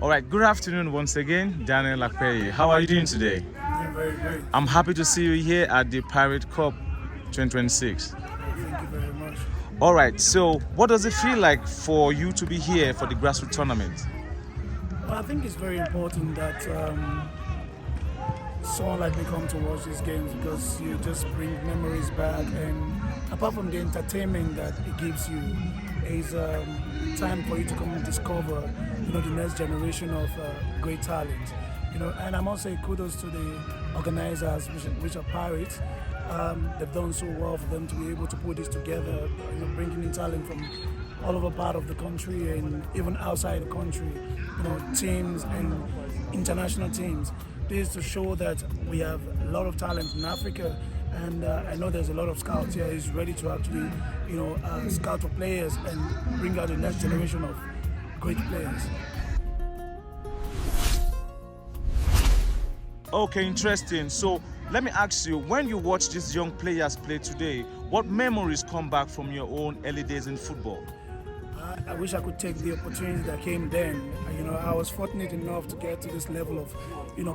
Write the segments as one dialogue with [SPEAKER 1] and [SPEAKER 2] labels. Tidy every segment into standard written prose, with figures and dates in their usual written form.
[SPEAKER 1] All right, good afternoon once again, Daniel Akpeyi. How are you doing today?
[SPEAKER 2] Doing very great.
[SPEAKER 1] I'm happy to see you here at the Pirate Cup 2026.
[SPEAKER 2] Thank you very much.
[SPEAKER 1] All right, so what does it feel like for you to be here for the Grassroots tournament?
[SPEAKER 2] Well, I think it's very important that someone like me come to watch these games because you just bring memories back, and apart from the entertainment that it gives you, is time for you to come and discover, the next generation of great talent. And I must say kudos to the organizers, which are Pirates. They've done so well for them to be able to put this together, bringing in talent from all over part of the country and even outside the country, teams and international teams. This is to show that we have a lot of talent in Africa, and I know there's a lot of scouts here who's ready to actually, scout for players and bring out the next generation of great players.
[SPEAKER 1] Okay, interesting. So let me ask you, when you watch these young players play today, what memories come back from your own early days in football?
[SPEAKER 2] I wish I could take the opportunity that came then. I was fortunate enough to get to this level of,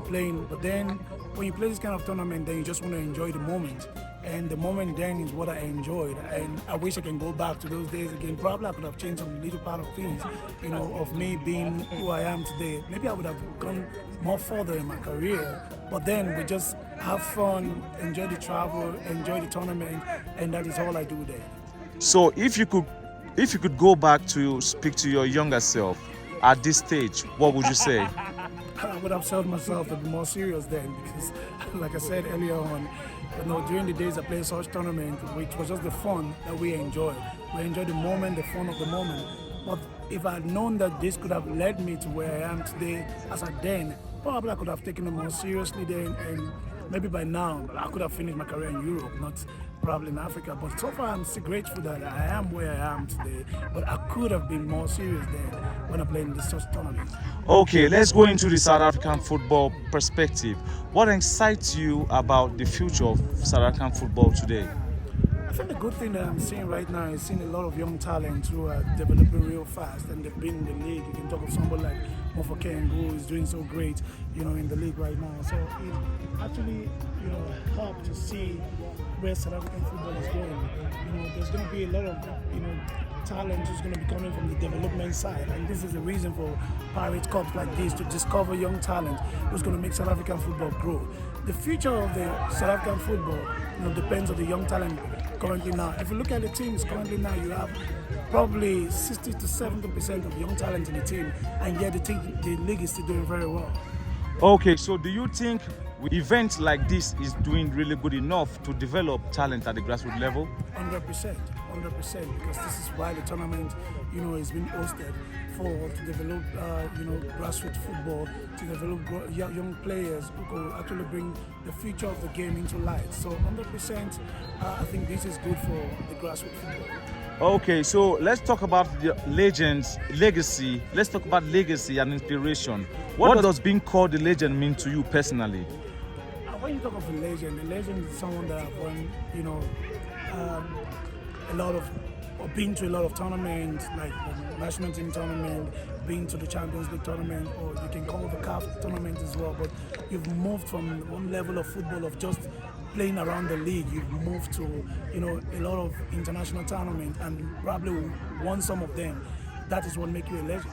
[SPEAKER 2] playing. But then, when you play this kind of tournament, then you just want to enjoy the moment. And the moment then is what I enjoyed. And I wish I can go back to those days again. Probably I could have changed some little part of things, of me being who I am today. Maybe I would have gone more further in my career. But then we just have fun, enjoy the travel, enjoy the tournament, and that is all I do there.
[SPEAKER 1] So if you could go back to speak to your younger self at this stage, what would you say?
[SPEAKER 2] I would have told myself to be more serious then, because, like I said earlier on, during the days I played such tournament, which was just the fun that we enjoyed. We enjoyed the moment, the fun of the moment. But if I had known that this could have led me to where I am today, as I then, probably I could have taken it more seriously then, and maybe by now I could have finished my career in Europe, not probably in Africa. But so far I'm still grateful that I am where I am today. But I could have been more serious then when I played in this such tournament.
[SPEAKER 1] Okay, let's go into the South African football perspective. What excites you about the future of South African football today?
[SPEAKER 2] I think the good thing that I'm seeing right now is seeing a lot of young talent who are developing real fast, and they've been in the league. You can talk of somebody like Mofoken, who is doing so great, in the league right now. So it actually, helped to see where South African football is going. There's going to be a lot of, talent who's going to be coming from the development side, and this is the reason for Pirate Cups like this, to discover young talent who's going to make South African football grow. The future of the South African football, depends on the young talent currently now. If you look at the teams currently now, you have probably 60 to 70% of young talent in the team, and yet the league is still doing very well.
[SPEAKER 1] Okay, so do you think events like this is doing really good enough to develop talent at the grassroots level?
[SPEAKER 2] 100%, because this is why the tournament, is being hosted to develop, grassroots football, to develop young players who could actually bring the future of the game into light. So 100%, I think this is good for the grassroots football.
[SPEAKER 1] Okay, so let's talk about the legacy. Let's talk about legacy and inspiration. What does being called a legend mean to you personally?
[SPEAKER 2] When you talk of a legend is someone that have won, been to a lot of tournaments, like the national team tournament, been to the Champions League tournament, or you can call the CAF tournament as well. But you've moved from one level of football of just playing around the league, you've moved to, a lot of international tournaments, and probably won some of them. That is what makes you a legend.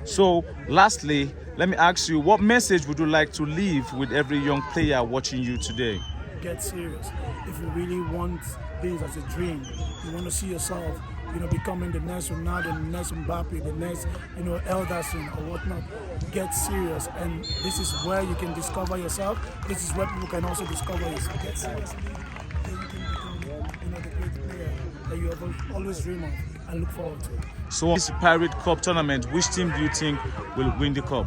[SPEAKER 1] So, lastly, let me ask you, what message would you like to leave with every young player watching you today?
[SPEAKER 2] Get serious. If you really want this as a dream, you want to see yourself, becoming the next Ronaldo, the next Mbappe, the next, Elderson or whatnot, get serious. And this is where you can discover yourself. This is where people can also discover yourself. Get serious. Then you can become, the great player that you have always dream of and look forward to.
[SPEAKER 1] So, this Pirate Cup tournament, which team do you think will win the cup?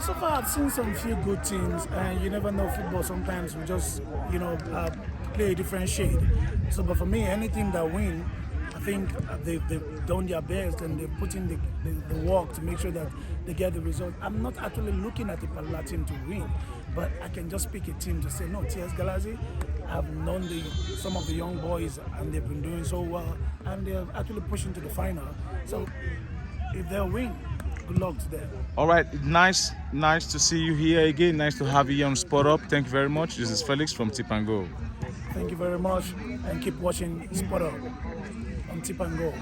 [SPEAKER 2] So far I've seen some few good teams, and you never know football. Sometimes we just, play a different shade. So, but for me, any team that win, I think they've done their best, and they've put in the work to make sure that they get the result. I'm not actually looking at the particular team to win, but I can just pick a team to say, no, TS Galaxy, I've known some of the young boys, and they've been doing so well, and they're actually pushing to the final. So if they'll win, good luck to them.
[SPEAKER 1] All right, nice to see you here again. Nice to have you here on Spot Up. Thank you very much. This is Felix from Tipngoal.
[SPEAKER 2] Thank you very much, and keep watching Spot Up on Tipngoal.